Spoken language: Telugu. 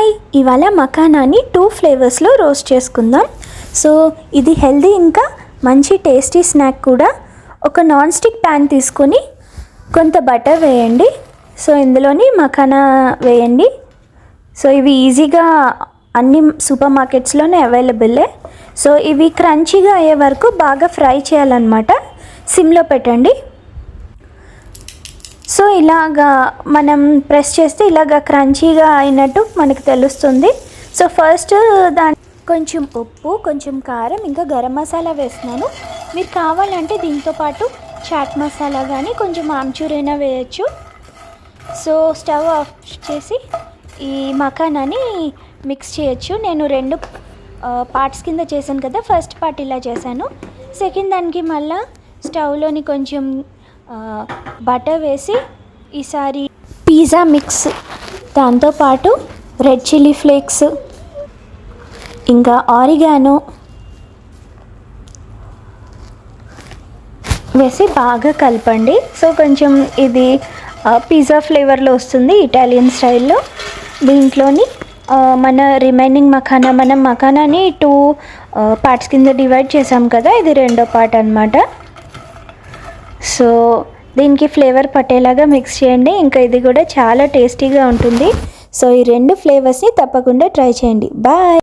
హాయ్, ఇవాళ మకానాని 2 ఫ్లేవర్స్లో రోస్ట్ చేసుకుందాం. సో ఇది హెల్దీ ఇంకా మంచి టేస్టీ స్నాక్ కూడా. ఒక నాన్ స్టిక్ ప్యాన్ తీసుకొని కొంత బటర్ వేయండి. సో ఇందులోని మకానా వేయండి. సో ఇవి ఈజీగా అన్ని సూపర్ మార్కెట్స్లోనే అవైలబుల్లే. సో ఇవి క్రంచీగా అయ్యే వరకు బాగా ఫ్రై చేయాలన్నమాట. సిమ్లో పెట్టండి. సో ఇలాగా మనం ప్రెస్ చేస్తే ఇలాగ క్రంచీగా అయినట్టు మనకు తెలుస్తుంది. సో ఫస్ట్ కొంచెం ఉప్పు, కొంచెం కారం, ఇంకా గరం మసాలా వేస్తున్నాను. మీరు కావాలంటే దీంతోపాటు చాట్ మసాలా కానీ కొంచెం ఆమ్చూర్ అయినా వేయచ్చు. సో స్టవ్ ఆఫ్ చేసి ఈ మకానాని మిక్స్ చేయొచ్చు. నేను 2 పార్ట్స్ కింద చేశాను కదా. ఫస్ట్ పార్ట్ ఇలా చేశాను. సెకండ్ దానికి మళ్ళీ స్టవ్లోని కొంచెం బటర్ వేసి ఈసారి పిజ్జా మిక్స్, దాంతోపాటు రెడ్ చిల్లీ ఫ్లేక్స్, ఇంకా ఆరిగానో వేసి బాగా కలపండి. సో కొంచెం ఇది పిజ్జా ఫ్లేవర్లో వస్తుంది, ఇటాలియన్ స్టైల్లో. దీంట్లోని మన రిమైనింగ్ మనం మకానాని 2 పార్ట్స్ కింద డివైడ్ చేసాం కదా, ఇది 2వ పార్ట్ అన్నమాట. సో దీనికి ఫ్లేవర్ పట్టేలాగా మిక్స్ చేయండి. ఇంకా ఇది కూడా చాలా టేస్టీగా ఉంటుంది. సో ఈ 2 ఫ్లేవర్స్ని తప్పకుండా ట్రై చేయండి. బాయ్.